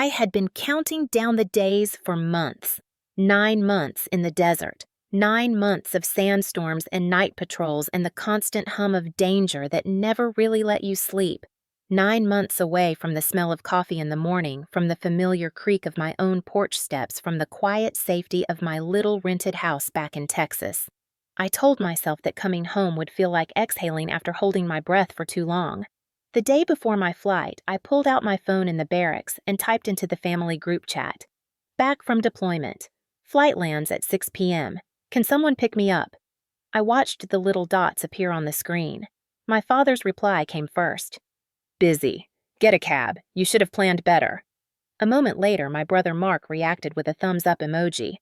I had been counting down the days for months. 9 months in the desert. 9 months of sandstorms and night patrols and the constant hum of danger that never really let you sleep. 9 months away from the smell of coffee in the morning, from the familiar creak of my own porch steps, from the quiet safety of my little rented house back in Texas. I told myself that coming home would feel like exhaling after holding my breath for too long. The day before my flight, I pulled out my phone in the barracks and typed into the family group chat. Back from deployment. Flight lands at 6 p.m. Can someone pick me up? I watched the little dots appear on the screen. My father's reply came first. Busy. Get a cab. You should have planned better. A moment later, my brother Mark reacted with a thumbs up emoji.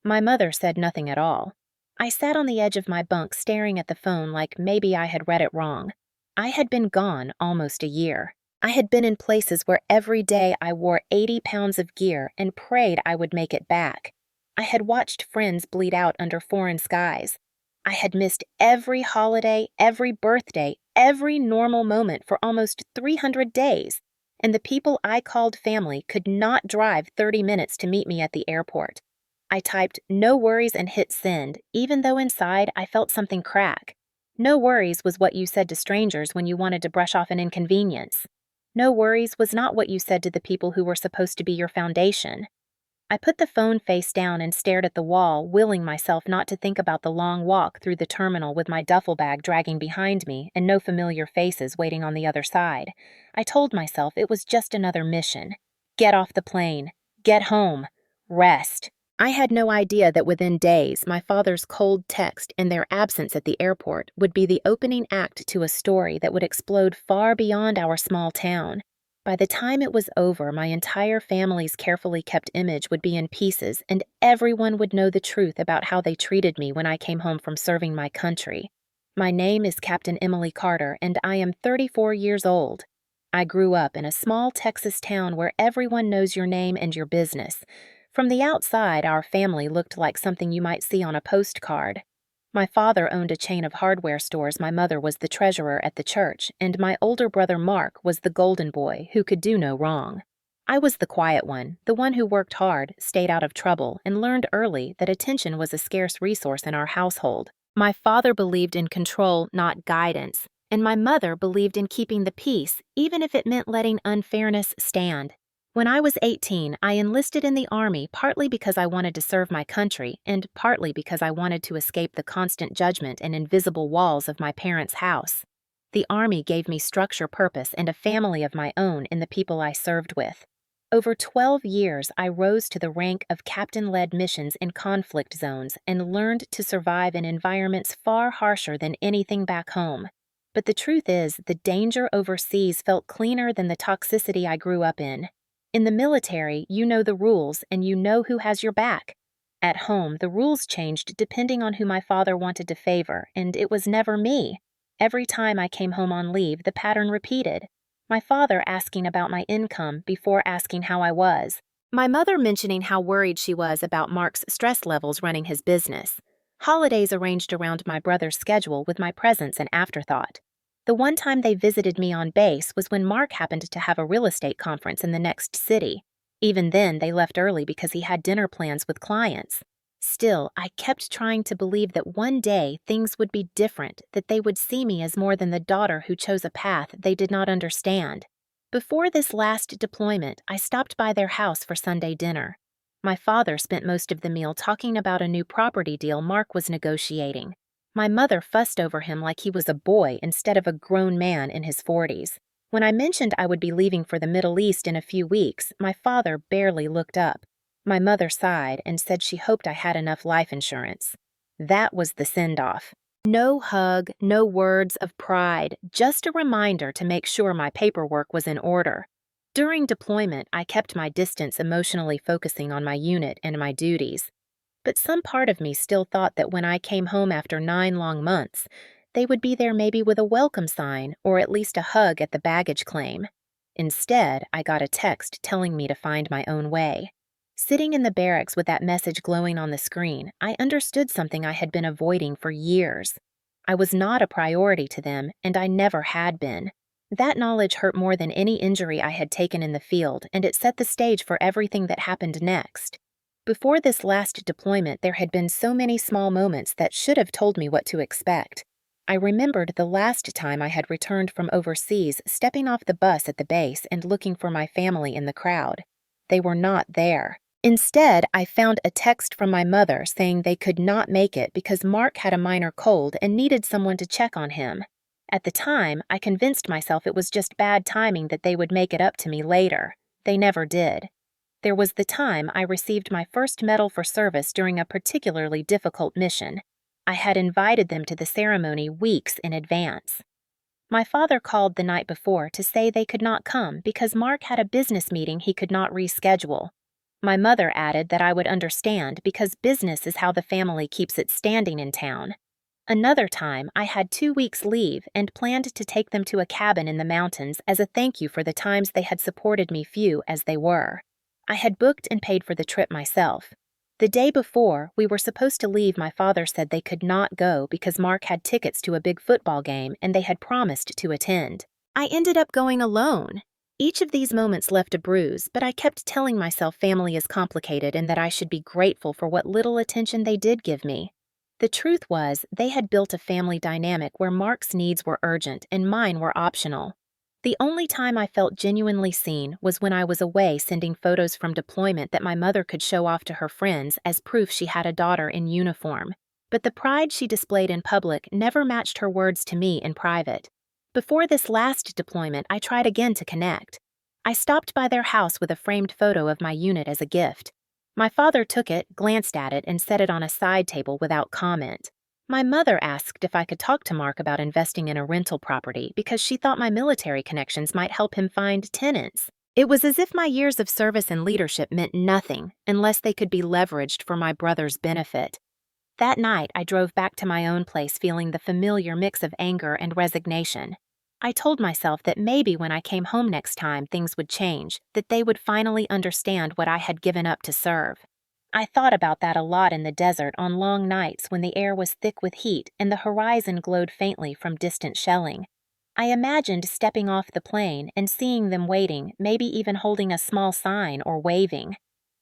My mother said nothing at all. I sat on the edge of my bunk staring at the phone like maybe I had read it wrong. I had been gone almost a year. I had been in places where every day I wore 80 pounds of gear and prayed I would make it back. I had watched friends bleed out under foreign skies. I had missed every holiday, every birthday, every normal moment for almost 300 days, and the people I called family could not drive 30 minutes to meet me at the airport. I typed "no worries" and hit send, even though inside I felt something crack. No worries was what you said to strangers when you wanted to brush off an inconvenience. No worries was not what you said to the people who were supposed to be your foundation. I put the phone face down and stared at the wall, willing myself not to think about the long walk through the terminal with my duffel bag dragging behind me and no familiar faces waiting on the other side. I told myself it was just another mission. Get off the plane. Get home. Rest. I had no idea that within days, my father's cold text and their absence at the airport would be the opening act to a story that would explode far beyond our small town. By the time it was over, my entire family's carefully kept image would be in pieces, and everyone would know the truth about how they treated me when I came home from serving my country. My name is Captain Emily Carter, and I am 34 years old. I grew up in a small Texas town where everyone knows your name and your business. From the outside, our family looked like something you might see on a postcard. My father owned a chain of hardware stores, my mother was the treasurer at the church, and my older brother Mark was the golden boy who could do no wrong. I was the quiet one, the one who worked hard, stayed out of trouble, and learned early that attention was a scarce resource in our household. My father believed in control, not guidance, and my mother believed in keeping the peace, even if it meant letting unfairness stand. When I was 18, I enlisted in the Army partly because I wanted to serve my country and partly because I wanted to escape the constant judgment and invisible walls of my parents' house. The Army gave me structure, purpose, and a family of my own in the people I served with. Over 12 years, I rose to the rank of captain-led missions in conflict zones and learned to survive in environments far harsher than anything back home. But the truth is, the danger overseas felt cleaner than the toxicity I grew up in. In the military, you know the rules and you know who has your back. At home, the rules changed depending on who my father wanted to favor, and it was never me. Every time I came home on leave, the pattern repeated. My father asking about my income before asking how I was. My mother mentioning how worried she was about Mark's stress levels running his business. Holidays arranged around my brother's schedule with my presence an afterthought. The one time they visited me on base was when Mark happened to have a real estate conference in the next city. Even then, they left early because he had dinner plans with clients. Still, I kept trying to believe that one day things would be different, that they would see me as more than the daughter who chose a path they did not understand. Before this last deployment, I stopped by their house for Sunday dinner. My father spent most of the meal talking about a new property deal Mark was negotiating. My mother fussed over him like he was a boy instead of a grown man in his 40s. When I mentioned I would be leaving for the Middle East in a few weeks, my father barely looked up. My mother sighed and said she hoped I had enough life insurance. That was the send-off. No hug, no words of pride, just a reminder to make sure my paperwork was in order. During deployment, I kept my distance, emotionally focusing on my unit and my duties. But some part of me still thought that when I came home after 9 long months, they would be there maybe with a welcome sign or at least a hug at the baggage claim. Instead, I got a text telling me to find my own way. Sitting in the barracks with that message glowing on the screen, I understood something I had been avoiding for years. I was not a priority to them, and I never had been. That knowledge hurt more than any injury I had taken in the field, and it set the stage for everything that happened next. Before this last deployment, there had been so many small moments that should have told me what to expect. I remembered the last time I had returned from overseas, stepping off the bus at the base and looking for my family in the crowd. They were not there. Instead, I found a text from my mother saying they could not make it because Mark had a minor cold and needed someone to check on him. At the time, I convinced myself it was just bad timing that they would make it up to me later. They never did. There was the time I received my first medal for service during a particularly difficult mission. I had invited them to the ceremony weeks in advance. My father called the night before to say they could not come because Mark had a business meeting he could not reschedule. My mother added that I would understand because business is how the family keeps it standing in town. Another time, I had 2 weeks leave and planned to take them to a cabin in the mountains as a thank you for the times they had supported me, few as they were. I had booked and paid for the trip myself. The day before we were supposed to leave, my father said they could not go because Mark had tickets to a big football game and they had promised to attend. I ended up going alone. Each of these moments left a bruise, but I kept telling myself family is complicated and that I should be grateful for what little attention they did give me. The truth was, they had built a family dynamic where Mark's needs were urgent and mine were optional. The only time I felt genuinely seen was when I was away sending photos from deployment that my mother could show off to her friends as proof she had a daughter in uniform. But the pride she displayed in public never matched her words to me in private. Before this last deployment, I tried again to connect. I stopped by their house with a framed photo of my unit as a gift. My father took it, glanced at it, and set it on a side table without comment. My mother asked if I could talk to Mark about investing in a rental property because she thought my military connections might help him find tenants. It was as if my years of service and leadership meant nothing unless they could be leveraged for my brother's benefit. That night, I drove back to my own place feeling the familiar mix of anger and resignation. I told myself that maybe when I came home next time, things would change, that they would finally understand what I had given up to serve. I thought about that a lot in the desert on long nights when the air was thick with heat and the horizon glowed faintly from distant shelling. I imagined stepping off the plane and seeing them waiting, maybe even holding a small sign or waving.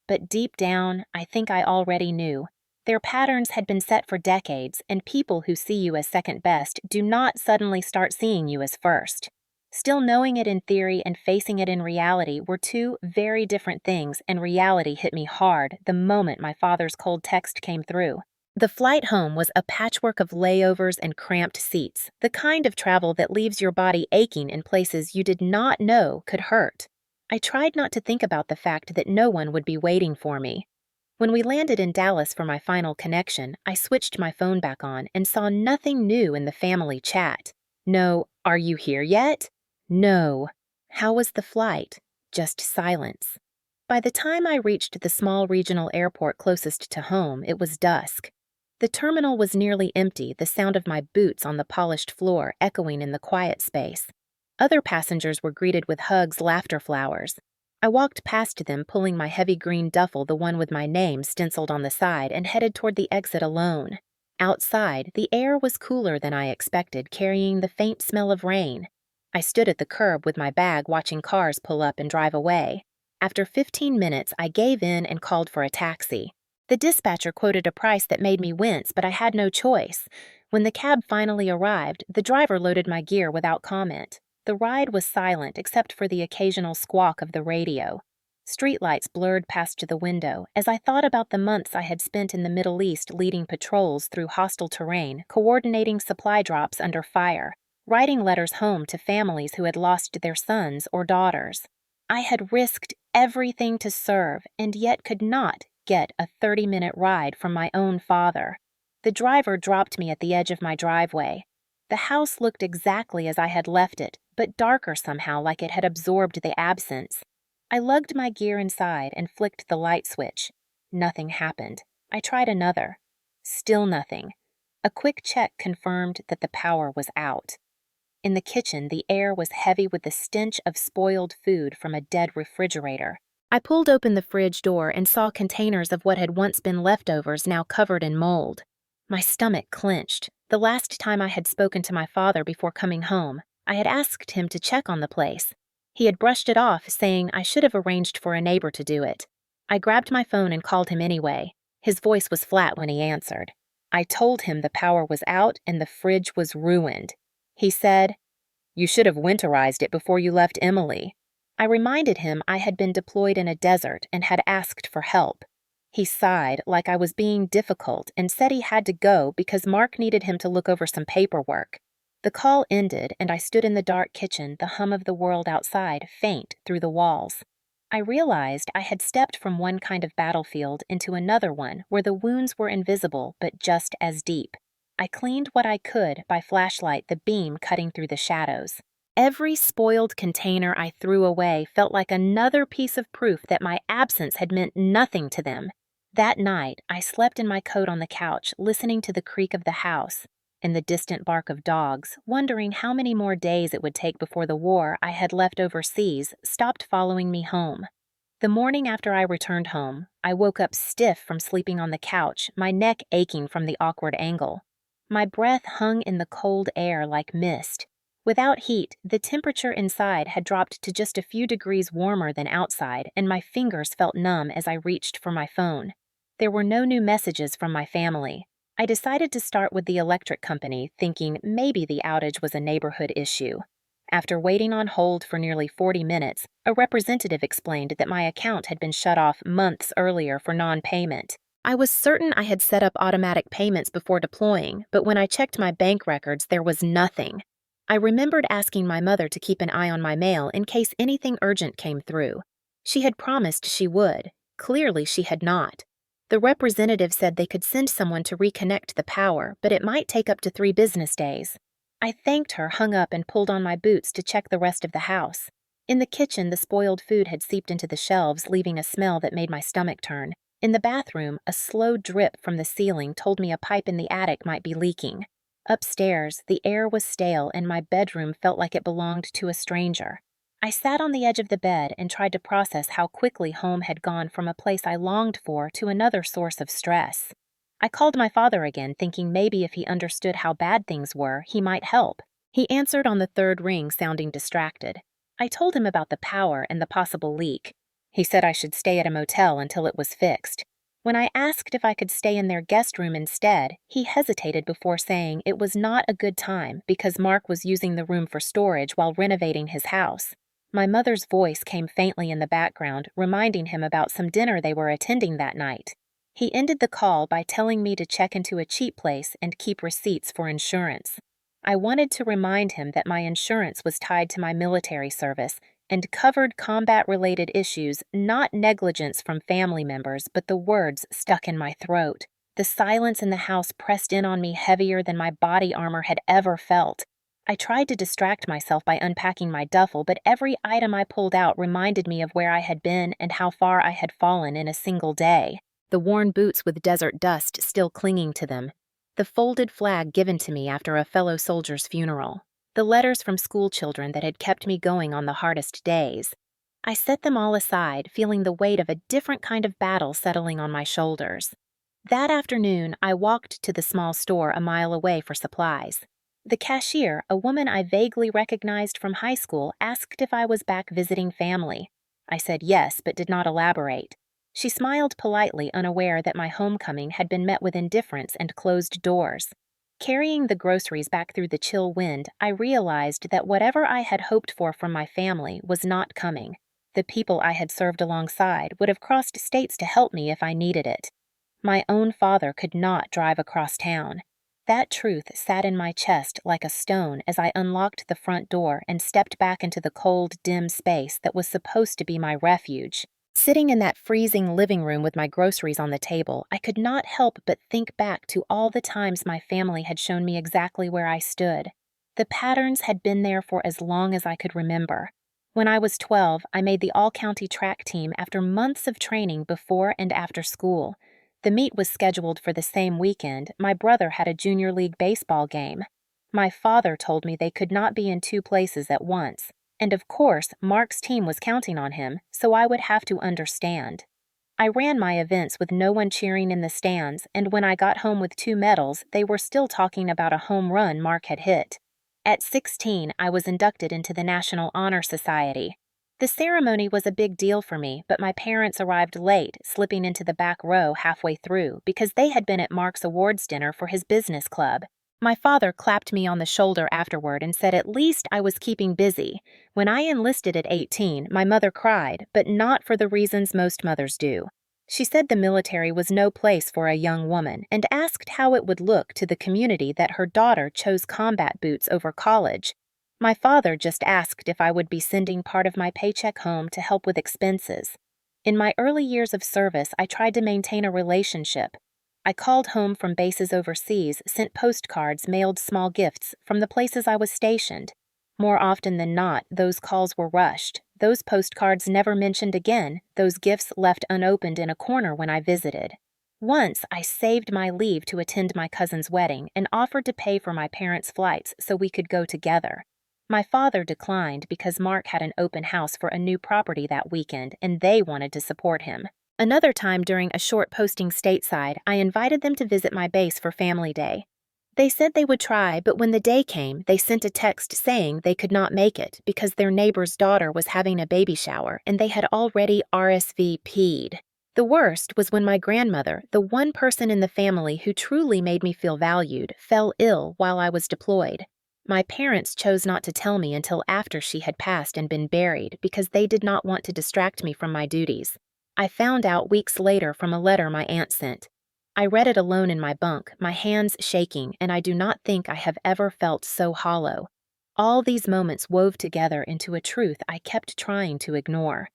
But deep down, I think I already knew. Their patterns had been set for decades, and people who see you as second best do not suddenly start seeing you as first. Still, knowing it in theory and facing it in reality were two very different things, and reality hit me hard the moment my father's cold text came through. The flight home was a patchwork of layovers and cramped seats, the kind of travel that leaves your body aching in places you did not know could hurt. I tried not to think about the fact that no one would be waiting for me. When we landed in Dallas for my final connection, I switched my phone back on and saw nothing new in the family chat. No, "Are you here yet?" No. "How was the flight?" Just silence. By the time I reached the small regional airport closest to home, it was dusk. The terminal was nearly empty, the sound of my boots on the polished floor echoing in the quiet space. Other passengers were greeted with hugs, laughter flowers. I walked past them, pulling my heavy green duffel, the one with my name stenciled on the side, and headed toward the exit alone. Outside, the air was cooler than I expected, carrying the faint smell of rain. I stood at the curb with my bag, watching cars pull up and drive away. After 15 minutes, I gave in and called for a taxi. The dispatcher quoted a price that made me wince, but I had no choice. When the cab finally arrived, the driver loaded my gear without comment. The ride was silent except for the occasional squawk of the radio. Streetlights blurred past the window as I thought about the months I had spent in the Middle East leading patrols through hostile terrain, coordinating supply drops under fire, writing letters home to families who had lost their sons or daughters. I had risked everything to serve and yet could not get a 30-minute ride from my own father. The driver dropped me at the edge of my driveway. The house looked exactly as I had left it, but darker somehow, like it had absorbed the absence. I lugged my gear inside and flicked the light switch. Nothing happened. I tried another. Still nothing. A quick check confirmed that the power was out. In the kitchen, the air was heavy with the stench of spoiled food from a dead refrigerator. I pulled open the fridge door and saw containers of what had once been leftovers now covered in mold. My stomach clenched. The last time I had spoken to my father before coming home, I had asked him to check on the place. He had brushed it off, saying I should have arranged for a neighbor to do it. I grabbed my phone and called him anyway. His voice was flat when he answered. I told him the power was out and the fridge was ruined. He said, "You should have winterized it before you left Emily." I reminded him I had been deployed in a desert and had asked for help. He sighed like I was being difficult and said he had to go because Mark needed him to look over some paperwork. The call ended and I stood in the dark kitchen, the hum of the world outside faint through the walls. I realized I had stepped from one kind of battlefield into another one where the wounds were invisible but just as deep. I cleaned what I could by flashlight, the beam cutting through the shadows. Every spoiled container I threw away felt like another piece of proof that my absence had meant nothing to them. That night, I slept in my coat on the couch, listening to the creak of the house and the distant bark of dogs, wondering how many more days it would take before the war I had left overseas stopped following me home. The morning after I returned home, I woke up stiff from sleeping on the couch, my neck aching from the awkward angle. My breath hung in the cold air like mist. Without heat, the temperature inside had dropped to just a few degrees warmer than outside, and my fingers felt numb as I reached for my phone. There were no new messages from my family. I decided to start with the electric company, thinking maybe the outage was a neighborhood issue. After waiting on hold for nearly 40 minutes, a representative explained that my account had been shut off months earlier for non-payment. I was certain I had set up automatic payments before deploying, but when I checked my bank records, there was nothing. I remembered asking my mother to keep an eye on my mail in case anything urgent came through. She had promised she would. Clearly, she had not. The representative said they could send someone to reconnect the power, but it might take up to 3 business days. I thanked her, hung up, and pulled on my boots to check the rest of the house. In the kitchen, the spoiled food had seeped into the shelves, leaving a smell that made my stomach turn. In the bathroom, a slow drip from the ceiling told me a pipe in the attic might be leaking. Upstairs, the air was stale and my bedroom felt like it belonged to a stranger. I sat on the edge of the bed and tried to process how quickly home had gone from a place I longed for to another source of stress. I called my father again, thinking maybe if he understood how bad things were, he might help. He answered on the third ring, sounding distracted. I told him about the power and the possible leak. He said I should stay at a motel until it was fixed. When I asked if I could stay in their guest room instead, he hesitated before saying it was not a good time because Mark was using the room for storage while renovating his house. My mother's voice came faintly in the background, reminding him about some dinner they were attending that night. He ended the call by telling me to check into a cheap place and keep receipts for insurance. I wanted to remind him that my insurance was tied to my military service and covered combat-related issues, not negligence from family members, but the words stuck in my throat. The silence in the house pressed in on me heavier than my body armor had ever felt. I tried to distract myself by unpacking my duffel, but every item I pulled out reminded me of where I had been and how far I had fallen in a single day. The worn boots with desert dust still clinging to them. The folded flag given to me after a fellow soldier's funeral. The letters from school children that had kept me going on the hardest days. I set them all aside, feeling the weight of a different kind of battle settling on my shoulders. That afternoon, I walked to the small store a mile away for supplies. The cashier, a woman I vaguely recognized from high school, asked if I was back visiting family. I said yes, but did not elaborate. She smiled politely, unaware that my homecoming had been met with indifference and closed doors. Carrying the groceries back through the chill wind, I realized that whatever I had hoped for from my family was not coming. The people I had served alongside would have crossed states to help me if I needed it. My own father could not drive across town. That truth sat in my chest like a stone as I unlocked the front door and stepped back into the cold, dim space that was supposed to be my refuge. Sitting in that freezing living room with my groceries on the table, I could not help but think back to all the times my family had shown me exactly where I stood. The patterns had been there for as long as I could remember. When I was 12, I made the all-county track team after months of training before and after school. The meet was scheduled for the same weekend. My brother had a junior league baseball game. My father told me they could not be in 2 places at once. And of course, Mark's team was counting on him, so I would have to understand. I ran my events with no one cheering in the stands, and when I got home with 2 medals, they were still talking about a home run Mark had hit. At 16, I was inducted into the National Honor Society. The ceremony was a big deal for me, but my parents arrived late, slipping into the back row halfway through because they had been at Mark's awards dinner for his business club. My father clapped me on the shoulder afterward and said at least I was keeping busy. When I enlisted at 18, my mother cried, but not for the reasons most mothers do. She said the military was no place for a young woman and asked how it would look to the community that her daughter chose combat boots over college. My father just asked if I would be sending part of my paycheck home to help with expenses. In my early years of service, I tried to maintain a relationship. I called home from bases overseas, sent postcards, mailed small gifts from the places I was stationed. More often than not, those calls were rushed. Those postcards never mentioned again, those gifts left unopened in a corner when I visited. Once, I saved my leave to attend my cousin's wedding and offered to pay for my parents' flights so we could go together. My father declined because Mark had an open house for a new property that weekend and they wanted to support him. Another time during a short posting stateside, I invited them to visit my base for Family Day. They said they would try, but when the day came, they sent a text saying they could not make it because their neighbor's daughter was having a baby shower and they had already RSVP'd. The worst was when my grandmother, the one person in the family who truly made me feel valued, fell ill while I was deployed. My parents chose not to tell me until after she had passed and been buried because they did not want to distract me from my duties. I found out weeks later from a letter my aunt sent. I read it alone in my bunk, my hands shaking, and I do not think I have ever felt so hollow. All these moments wove together into a truth I kept trying to ignore.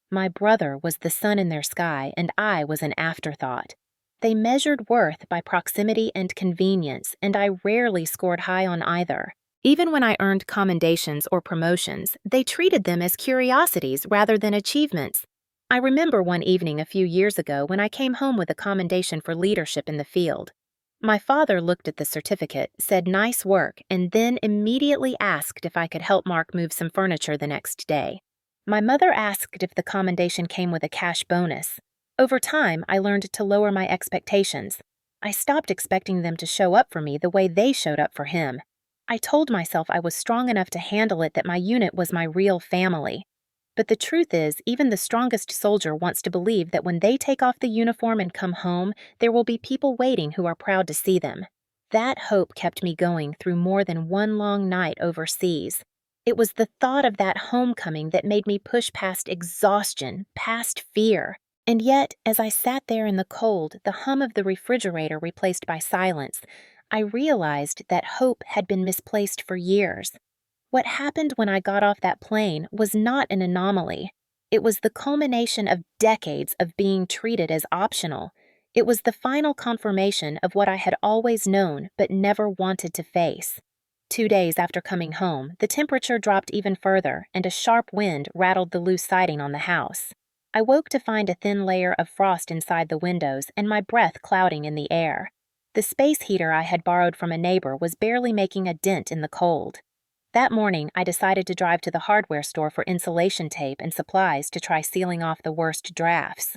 My brother was the sun in their sky, and I was an afterthought. They measured worth by proximity and convenience, and I rarely scored high on either. Even when I earned commendations or promotions, they treated them as curiosities rather than achievements. I remember one evening a few years ago when I came home with a commendation for leadership in the field. My father looked at the certificate, said nice work, and then immediately asked if I could help Mark move some furniture the next day. My mother asked if the commendation came with a cash bonus. Over time, I learned to lower my expectations. I stopped expecting them to show up for me the way they showed up for him. I told myself I was strong enough to handle it, that my unit was my real family. But the truth is, even the strongest soldier wants to believe that when they take off the uniform and come home, there will be people waiting who are proud to see them. That hope kept me going through more than one long night overseas. It was the thought of that homecoming that made me push past exhaustion, past fear. And yet, as I sat there in the cold, the hum of the refrigerator replaced by silence, I realized that hope had been misplaced for years. What happened when I got off that plane was not an anomaly. It was the culmination of decades of being treated as optional. It was the final confirmation of what I had always known but never wanted to face. 2 days after coming home, the temperature dropped even further, and a sharp wind rattled the loose siding on the house. I woke to find a thin layer of frost inside the windows and my breath clouding in the air. The space heater I had borrowed from a neighbor was barely making a dent in the cold. That morning, I decided to drive to the hardware store for insulation tape and supplies to try sealing off the worst drafts.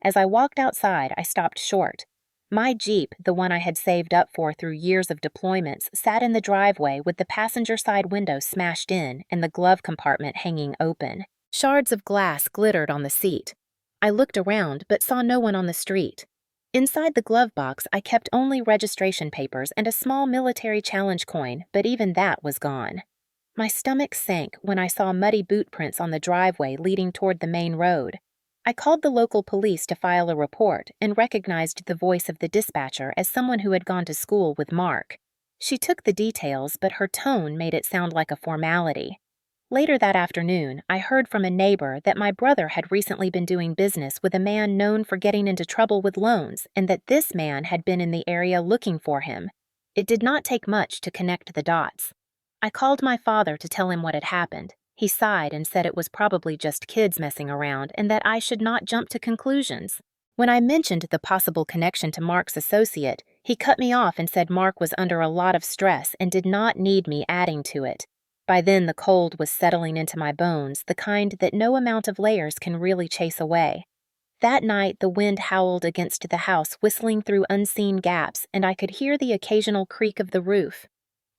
As I walked outside, I stopped short. My Jeep, the one I had saved up for through years of deployments, sat in the driveway with the passenger side window smashed in and the glove compartment hanging open. Shards of glass glittered on the seat. I looked around but saw no one on the street. Inside the glove box, I kept only registration papers and a small military challenge coin, but even that was gone. My stomach sank when I saw muddy boot prints on the driveway leading toward the main road. I called the local police to file a report and recognized the voice of the dispatcher as someone who had gone to school with Mark. She took the details, but her tone made it sound like a formality. Later that afternoon, I heard from a neighbor that my brother had recently been doing business with a man known for getting into trouble with loans and that this man had been in the area looking for him. It did not take much to connect the dots. I called my father to tell him what had happened. He sighed and said it was probably just kids messing around and that I should not jump to conclusions. When I mentioned the possible connection to Mark's associate, he cut me off and said Mark was under a lot of stress and did not need me adding to it. By then the cold was settling into my bones, the kind that no amount of layers can really chase away. That night the wind howled against the house, whistling through unseen gaps, and I could hear the occasional creak of the roof.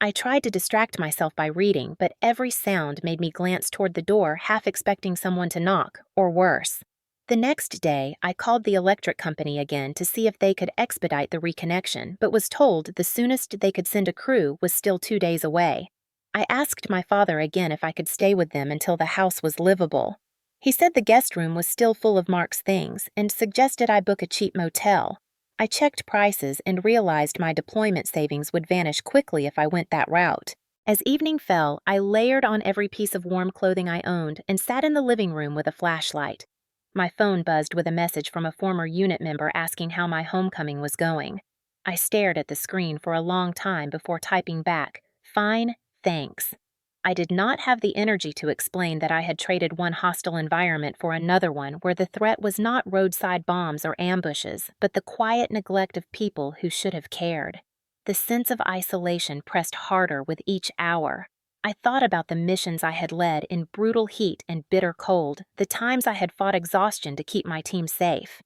I tried to distract myself by reading, but every sound made me glance toward the door, half expecting someone to knock, or worse. The next day, I called the electric company again to see if they could expedite the reconnection, but was told the soonest they could send a crew was still 2 days away. I asked my father again if I could stay with them until the house was livable. He said the guest room was still full of Mark's things and suggested I book a cheap motel. I checked prices and realized my deployment savings would vanish quickly if I went that route. As evening fell, I layered on every piece of warm clothing I owned and sat in the living room with a flashlight. My phone buzzed with a message from a former unit member asking how my homecoming was going. I stared at the screen for a long time before typing back, "Fine, thanks." I did not have the energy to explain that I had traded one hostile environment for another one where the threat was not roadside bombs or ambushes, but the quiet neglect of people who should have cared. The sense of isolation pressed harder with each hour. I thought about the missions I had led in brutal heat and bitter cold, the times I had fought exhaustion to keep my team safe.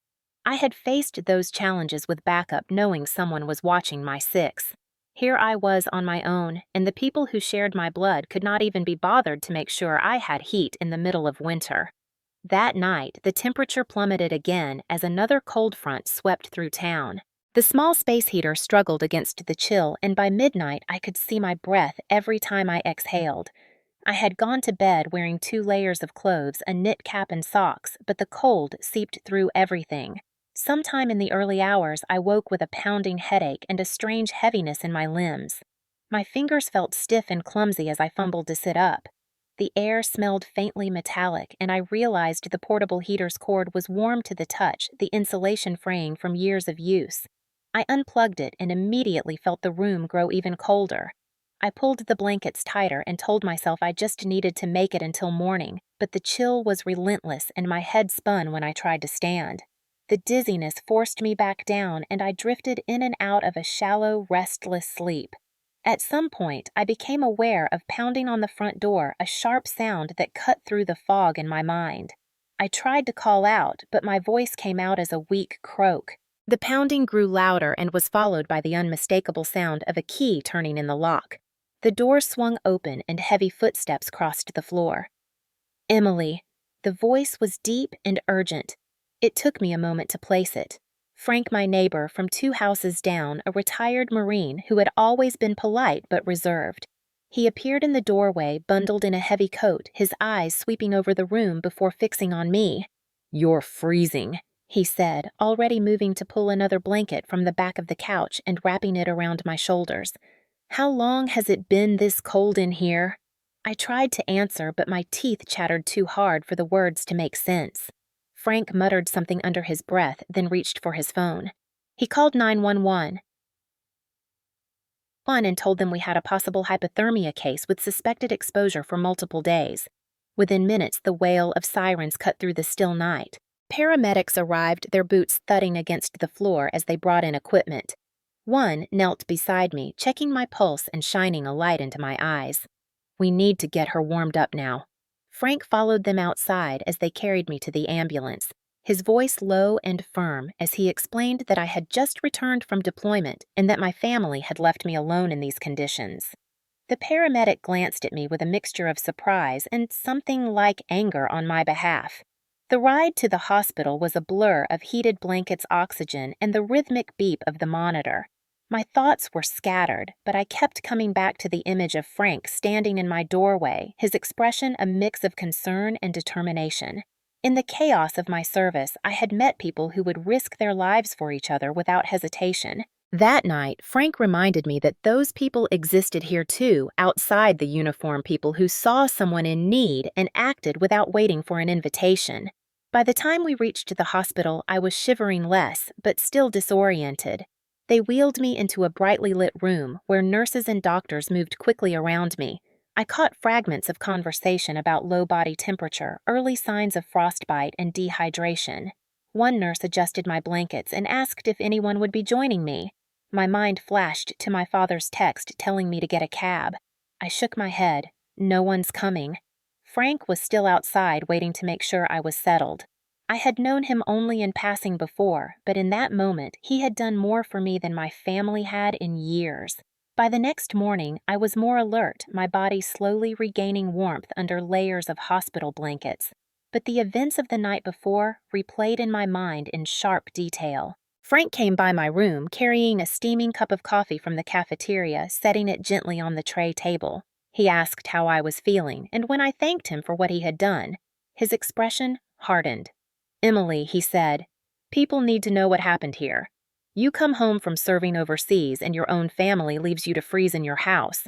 I had faced those challenges with backup knowing someone was watching my six. Here I was on my own, and the people who shared my blood could not even be bothered to make sure I had heat in the middle of winter. That night, the temperature plummeted again as another cold front swept through town. The small space heater struggled against the chill, and by midnight I could see my breath every time I exhaled. I had gone to bed wearing 2 layers of clothes, a knit cap and socks, but the cold seeped through everything. Sometime in the early hours, I woke with a pounding headache and a strange heaviness in my limbs. My fingers felt stiff and clumsy as I fumbled to sit up. The air smelled faintly metallic, and I realized the portable heater's cord was warm to the touch, the insulation fraying from years of use. I unplugged it and immediately felt the room grow even colder. I pulled the blankets tighter and told myself I just needed to make it until morning, but the chill was relentless and my head spun when I tried to stand. The dizziness forced me back down and I drifted in and out of a shallow, restless sleep. At some point, I became aware of pounding on the front door, a sharp sound that cut through the fog in my mind. I tried to call out, but my voice came out as a weak croak. The pounding grew louder and was followed by the unmistakable sound of a key turning in the lock. The door swung open and heavy footsteps crossed the floor. "Emily." The voice was deep and urgent. It took me a moment to place it. Frank, my neighbor from 2 houses down, a retired Marine who had always been polite but reserved. He appeared in the doorway, bundled in a heavy coat, his eyes sweeping over the room before fixing on me. "You're freezing," he said, already moving to pull another blanket from the back of the couch and wrapping it around my shoulders. "How long has it been this cold in here?" I tried to answer, but my teeth chattered too hard for the words to make sense. Frank muttered something under his breath, then reached for his phone. He called 911 and told them we had a possible hypothermia case with suspected exposure for multiple days. Within minutes, the wail of sirens cut through the still night. Paramedics arrived, their boots thudding against the floor as they brought in equipment. One knelt beside me, checking my pulse and shining a light into my eyes. "We need to get her warmed up now." Frank followed them outside as they carried me to the ambulance, his voice low and firm as he explained that I had just returned from deployment and that my family had left me alone in these conditions. The paramedic glanced at me with a mixture of surprise and something like anger on my behalf. The ride to the hospital was a blur of heated blankets, oxygen, and the rhythmic beep of the monitor. My thoughts were scattered, but I kept coming back to the image of Frank standing in my doorway, his expression a mix of concern and determination. In the chaos of my service, I had met people who would risk their lives for each other without hesitation. That night, Frank reminded me that those people existed here too, outside the uniform people who saw someone in need and acted without waiting for an invitation. By the time we reached the hospital, I was shivering less, but still disoriented. They wheeled me into a brightly lit room where nurses and doctors moved quickly around me. I caught fragments of conversation about low body temperature, early signs of frostbite, and dehydration. One nurse adjusted my blankets and asked if anyone would be joining me. My mind flashed to my father's text telling me to get a cab. I shook my head. No one's coming. Frank was still outside waiting to make sure I was settled. I had known him only in passing before, but in that moment he had done more for me than my family had in years. By the next morning, I was more alert, my body slowly regaining warmth under layers of hospital blankets. But the events of the night before replayed in my mind in sharp detail. Frank came by my room carrying a steaming cup of coffee from the cafeteria, setting it gently on the tray table. He asked how I was feeling, and when I thanked him for what he had done, his expression hardened. "Emily," he said, "people need to know what happened here. You come home from serving overseas and your own family leaves you to freeze in your house.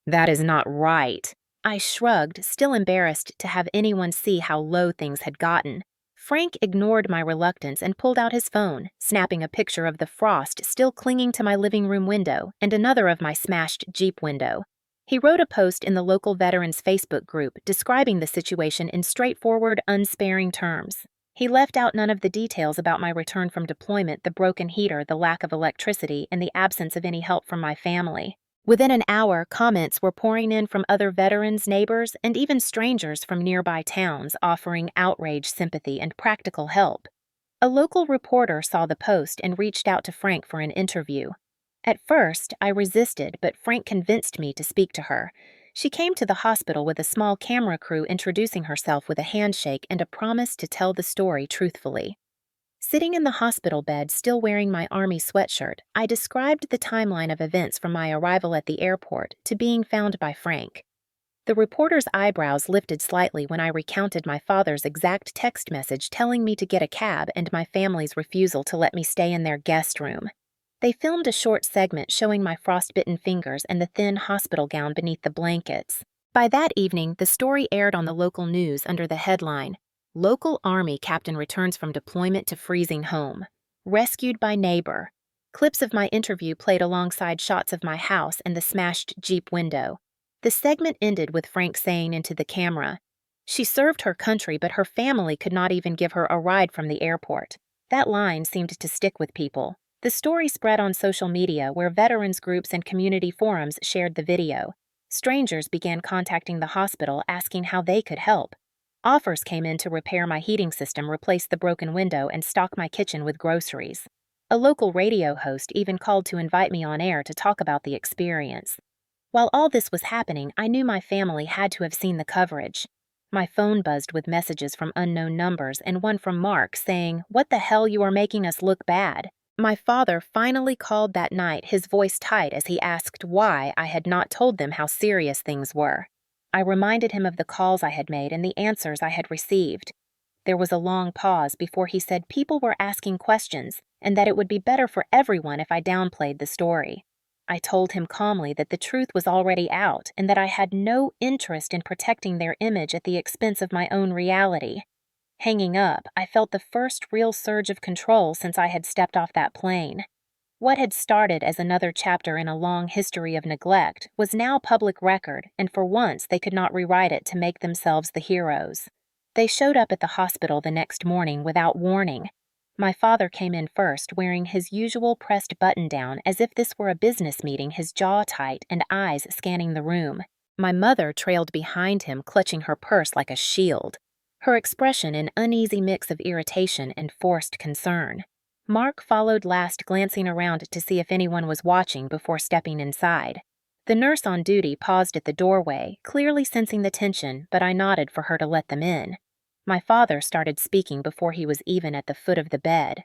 That is not right." I shrugged, still embarrassed to have anyone see how low things had gotten. Frank ignored my reluctance and pulled out his phone, snapping a picture of the frost still clinging to my living room window and another of my smashed Jeep window. He wrote a post in the local veterans Facebook group describing the situation in straightforward, unsparing terms. He left out none of the details about my return from deployment, the broken heater, the lack of electricity, and the absence of any help from my family. Within an hour, comments were pouring in from other veterans, neighbors, and even strangers from nearby towns offering outrage, sympathy, and practical help. A local reporter saw the post and reached out to Frank for an interview. At first, I resisted, but Frank convinced me to speak to her. She came to the hospital with a small camera crew introducing herself with a handshake and a promise to tell the story truthfully. Sitting in the hospital bed, still wearing my Army sweatshirt, I described the timeline of events from my arrival at the airport to being found by Frank. The reporter's eyebrows lifted slightly when I recounted my father's exact text message telling me to get a cab and my family's refusal to let me stay in their guest room. They filmed a short segment showing my frostbitten fingers and the thin hospital gown beneath the blankets. By that evening, the story aired on the local news under the headline, "Local Army Captain Returns from Deployment to Freezing Home. Rescued by Neighbor." Clips of my interview played alongside shots of my house and the smashed Jeep window. The segment ended with Frank saying into the camera, "She served her country, but her family could not even give her a ride from the airport." That line seemed to stick with people. The story spread on social media where veterans groups and community forums shared the video. Strangers began contacting the hospital asking how they could help. Offers came in to repair my heating system, replace the broken window, and stock my kitchen with groceries. A local radio host even called to invite me on air to talk about the experience. While all this was happening, I knew my family had to have seen the coverage. My phone buzzed with messages from unknown numbers and one from Mark saying, "What the hell, you are making us look bad." My father finally called that night, his voice tight as he asked why I had not told them how serious things were. I reminded him of the calls I had made and the answers I had received. There was a long pause before he said people were asking questions and that it would be better for everyone if I downplayed the story. I told him calmly that the truth was already out and that I had no interest in protecting their image at the expense of my own reality. Hanging up, I felt the first real surge of control since I had stepped off that plane. What had started as another chapter in a long history of neglect was now public record, and for once they could not rewrite it to make themselves the heroes. They showed up at the hospital the next morning without warning. My father came in first, wearing his usual pressed button-down as if this were a business meeting, his jaw tight and eyes scanning the room. My mother trailed behind him, clutching her purse like a shield, her expression an uneasy mix of irritation and forced concern. Mark followed last, glancing around to see if anyone was watching before stepping inside. The nurse on duty paused at the doorway, clearly sensing the tension, but I nodded for her to let them in. My father started speaking before he was even at the foot of the bed.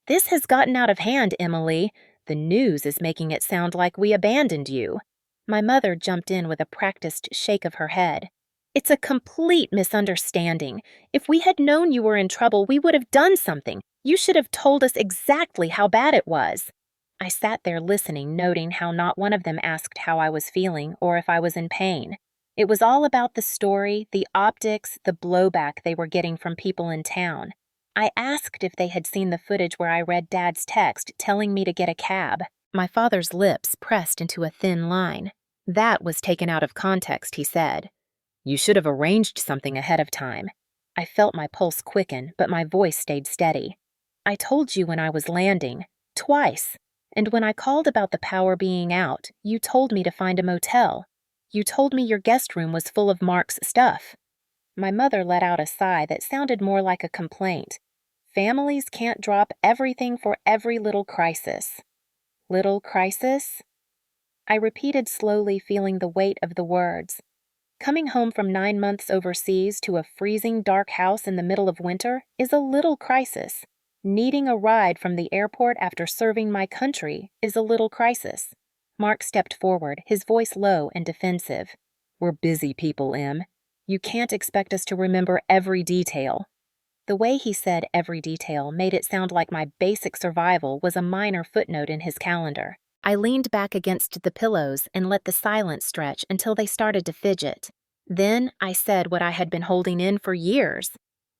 "This has gotten out of hand, Emily. The news is making it sound like we abandoned you." My mother jumped in with a practiced shake of her head. "It's a complete misunderstanding. If we had known you were in trouble, we would have done something. You should have told us exactly how bad it was." I sat there listening, noting how not one of them asked how I was feeling or if I was in pain. It was all about the story, the optics, the blowback they were getting from people in town. I asked if they had seen the footage where I read Dad's text telling me to get a cab. My father's lips pressed into a thin line. "That was taken out of context," he said. "You should have arranged something ahead of time." I felt my pulse quicken, but my voice stayed steady. "I told you when I was landing. Twice. And when I called about the power being out, you told me to find a motel. You told me your guest room was full of Mark's stuff." My mother let out a sigh that sounded more like a complaint. Families can't drop everything for every little crisis. Little crisis? I repeated slowly, feeling the weight of the words. Coming home from 9 months overseas to a freezing dark house in the middle of winter is a little crisis. Needing a ride from the airport after serving my country is a little crisis. Mark stepped forward, his voice low and defensive. We're busy people, Em. You can't expect us to remember every detail. The way he said every detail made it sound like my basic survival was a minor footnote in his calendar. I leaned back against the pillows and let the silence stretch until they started to fidget. Then I said what I had been holding in for years.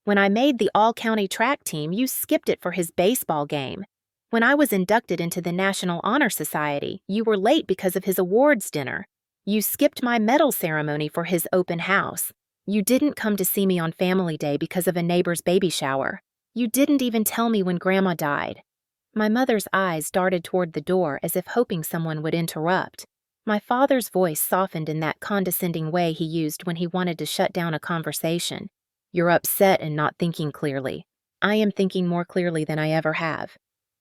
When I made the all-county track team, you skipped it for his baseball game. When I was inducted into the National Honor Society, you were late because of his awards dinner. You skipped my medal ceremony for his open house. You didn't come to see me on Family Day because of a neighbor's baby shower. You didn't even tell me when Grandma died. My mother's eyes darted toward the door as if hoping someone would interrupt. My father's voice softened in that condescending way he used when he wanted to shut down a conversation. You're upset and not thinking clearly. I am thinking more clearly than I ever have.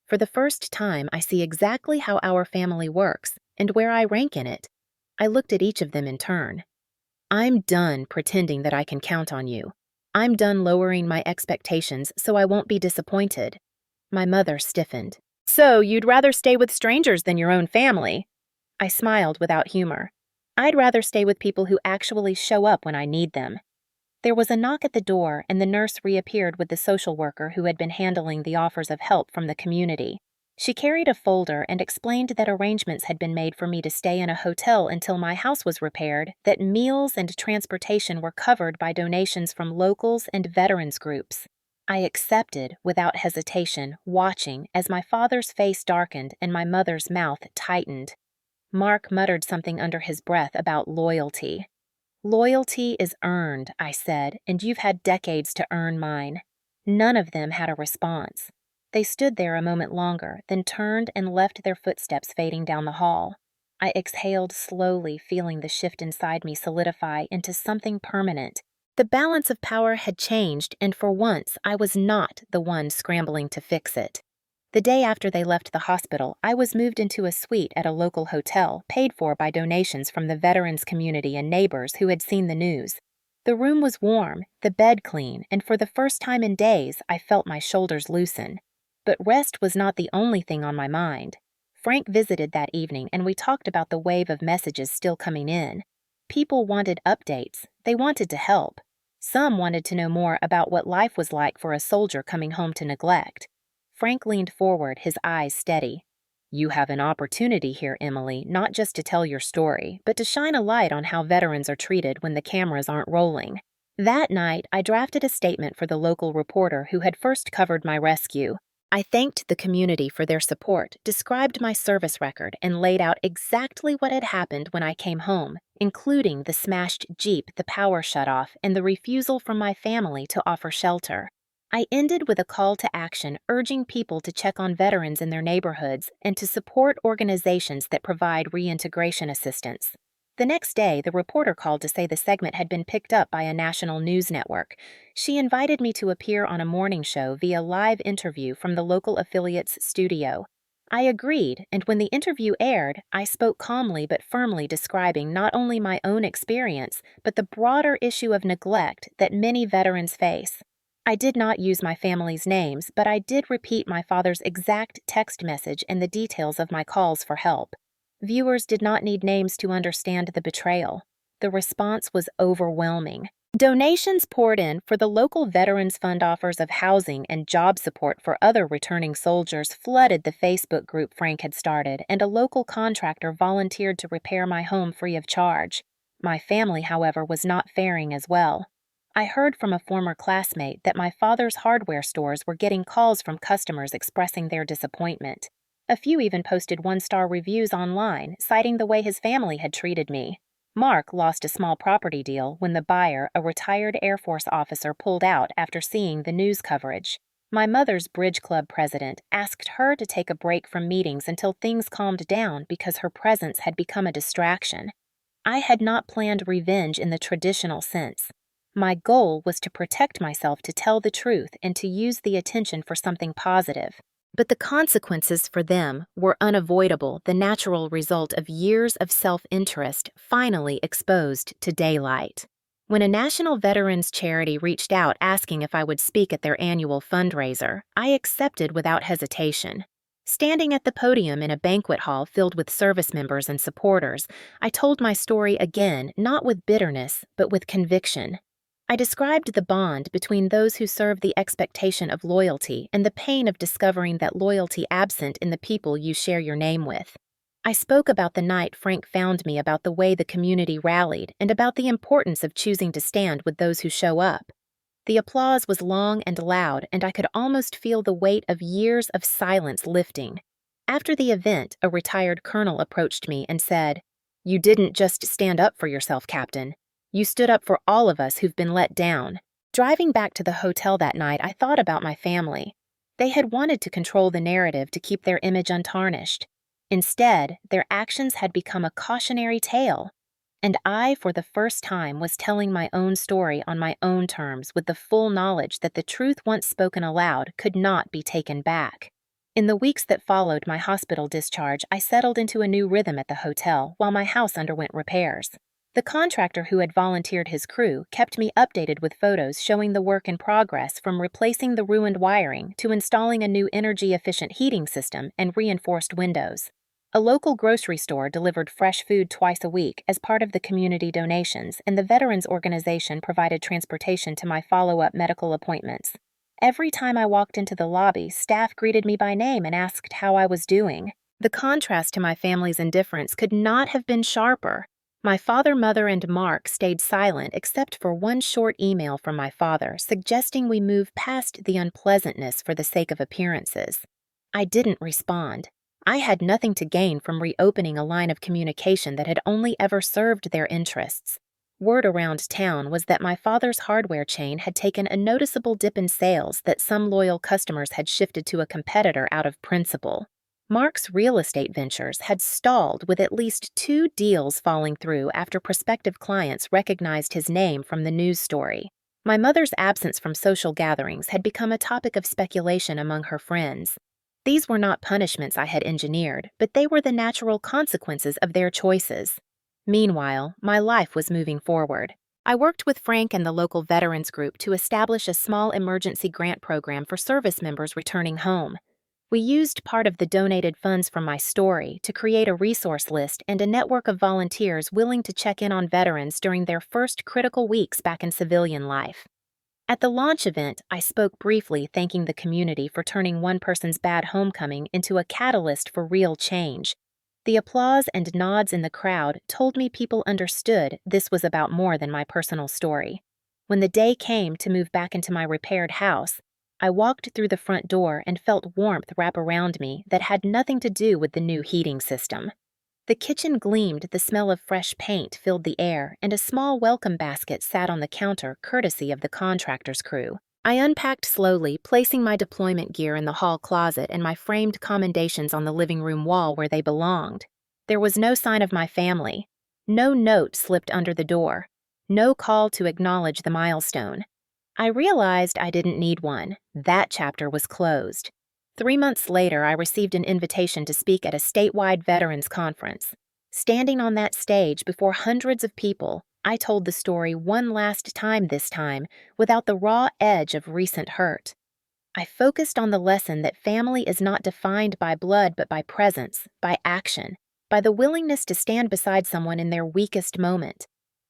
For the first time, I see exactly how our family works and where I rank in it. I looked at each of them in turn. I'm done pretending that I can count on you. I'm done lowering my expectations so I won't be disappointed. My mother stiffened. So you'd rather stay with strangers than your own family? I smiled without humor. I'd rather stay with people who actually show up when I need them. There was a knock at the door, and the nurse reappeared with the social worker who had been handling the offers of help from the community. She carried a folder and explained that arrangements had been made for me to stay in a hotel until my house was repaired, that meals and transportation were covered by donations from locals and veterans groups. I accepted without hesitation, watching as my father's face darkened and my mother's mouth tightened. Mark muttered something under his breath about loyalty. Loyalty is earned, I said, and you've had decades to earn mine. None of them had a response. They stood there a moment longer, then turned and left their footsteps fading down the hall. I exhaled slowly, feeling the shift inside me solidify into something permanent. The balance of power had changed, and for once I was not the one scrambling to fix it. The day after they left the hospital, I was moved into a suite at a local hotel, paid for by donations from the veterans community and neighbors who had seen the news. The room was warm, the bed clean, and for the first time in days, I felt my shoulders loosen. But rest was not the only thing on my mind. Frank visited that evening, and we talked about the wave of messages still coming in. People wanted updates. They wanted to help. Some wanted to know more about what life was like for a soldier coming home to neglect. Frank leaned forward, his eyes steady. You have an opportunity here, Emily, not just to tell your story, but to shine a light on how veterans are treated when the cameras aren't rolling. That night, I drafted a statement for the local reporter who had first covered my rescue. I thanked the community for their support, described my service record, and laid out exactly what had happened when I came home, including the smashed Jeep, the power shutoff, and the refusal from my family to offer shelter. I ended with a call to action urging people to check on veterans in their neighborhoods and to support organizations that provide reintegration assistance. The next day, the reporter called to say the segment had been picked up by a national news network. She invited me to appear on a morning show via live interview from the local affiliate's studio. I agreed, and when the interview aired, I spoke calmly but firmly, describing not only my own experience, but the broader issue of neglect that many veterans face. I did not use my family's names, but I did repeat my father's exact text message and the details of my calls for help. Viewers did not need names to understand the betrayal. The response was overwhelming. Donations poured in for the local Veterans Fund offers of housing and job support for other returning soldiers flooded the Facebook group Frank had started, and a local contractor volunteered to repair my home free of charge. My family, however, was not faring as well. I heard from a former classmate that my father's hardware stores were getting calls from customers expressing their disappointment. A few even posted one-star reviews online, citing the way his family had treated me. Mark lost a small property deal when the buyer, a retired Air Force officer, pulled out after seeing the news coverage. My mother's bridge club president asked her to take a break from meetings until things calmed down because her presence had become a distraction. I had not planned revenge in the traditional sense. My goal was to protect myself, to tell the truth, and to use the attention for something positive. But the consequences for them were unavoidable, the natural result of years of self-interest finally exposed to daylight. When a national veterans charity reached out asking if I would speak at their annual fundraiser, I accepted without hesitation. Standing at the podium in a banquet hall filled with service members and supporters, I told my story again, not with bitterness, but with conviction. I described the bond between those who serve the expectation of loyalty and the pain of discovering that loyalty absent in the people you share your name with. I spoke about the night Frank found me, about the way the community rallied, and about the importance of choosing to stand with those who show up. The applause was long and loud, and I could almost feel the weight of years of silence lifting. After the event, a retired colonel approached me and said, "You didn't just stand up for yourself, Captain. You stood up for all of us who've been let down." Driving back to the hotel that night, I thought about my family. They had wanted to control the narrative to keep their image untarnished. Instead, their actions had become a cautionary tale. And I, for the first time, was telling my own story on my own terms, with the full knowledge that the truth once spoken aloud could not be taken back. In the weeks that followed my hospital discharge, I settled into a new rhythm at the hotel while my house underwent repairs. The contractor who had volunteered his crew kept me updated with photos showing the work in progress, from replacing the ruined wiring to installing a new energy-efficient heating system and reinforced windows. A local grocery store delivered fresh food twice a week as part of the community donations, and the Veterans Organization provided transportation to my follow-up medical appointments. Every time I walked into the lobby, staff greeted me by name and asked how I was doing. The contrast to my family's indifference could not have been sharper. My father, mother, and Mark stayed silent except for one short email from my father suggesting we move past the unpleasantness for the sake of appearances. I didn't respond. I had nothing to gain from reopening a line of communication that had only ever served their interests. Word around town was that my father's hardware chain had taken a noticeable dip in sales, that some loyal customers had shifted to a competitor out of principle. Mark's real estate ventures had stalled, with at least 2 deals falling through after prospective clients recognized his name from the news story. My mother's absence from social gatherings had become a topic of speculation among her friends. These were not punishments I had engineered, but they were the natural consequences of their choices. Meanwhile, my life was moving forward. I worked with Frank and the local veterans group to establish a small emergency grant program for service members returning home. We used part of the donated funds from my story to create a resource list and a network of volunteers willing to check in on veterans during their first critical weeks back in civilian life. At the launch event, I spoke briefly, thanking the community for turning one person's bad homecoming into a catalyst for real change. The applause and nods in the crowd told me people understood this was about more than my personal story. When the day came to move back into my repaired house, I walked through the front door and felt warmth wrap around me that had nothing to do with the new heating system. The kitchen gleamed, the smell of fresh paint filled the air, and a small welcome basket sat on the counter courtesy of the contractor's crew. I unpacked slowly, placing my deployment gear in the hall closet and my framed commendations on the living room wall where they belonged. There was no sign of my family. No note slipped under the door. No call to acknowledge the milestone. I realized I didn't need one. That chapter was closed. 3 months later, I received an invitation to speak at a statewide veterans conference. Standing on that stage before hundreds of people, I told the story one last time, this time without the raw edge of recent hurt. I focused on the lesson that family is not defined by blood but by presence, by action, by the willingness to stand beside someone in their weakest moment.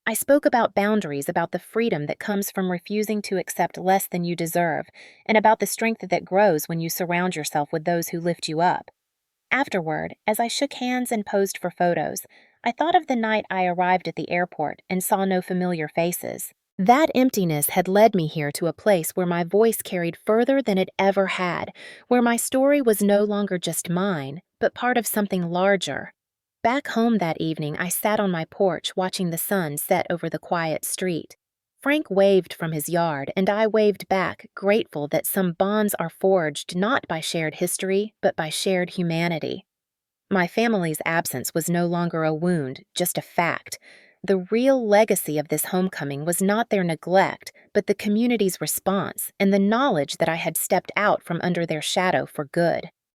I spoke about boundaries, about the freedom that comes from refusing to accept less than you deserve, and about the strength that grows when you surround yourself with those who lift you up. Afterward, as I shook hands and posed for photos, I thought of the night I arrived at the airport and saw no familiar faces. That emptiness had led me here, to a place where my voice carried further than it ever had, where my story was no longer just mine, but part of something larger. Back home that evening, I sat on my porch watching the sun set over the quiet street. Frank waved from his yard, and I waved back, grateful that some bonds are forged not by shared history, but by shared humanity. My family's absence was no longer a wound, just a fact. The real legacy of this homecoming was not their neglect, but the community's response and the knowledge that I had stepped out from under their shadow for good.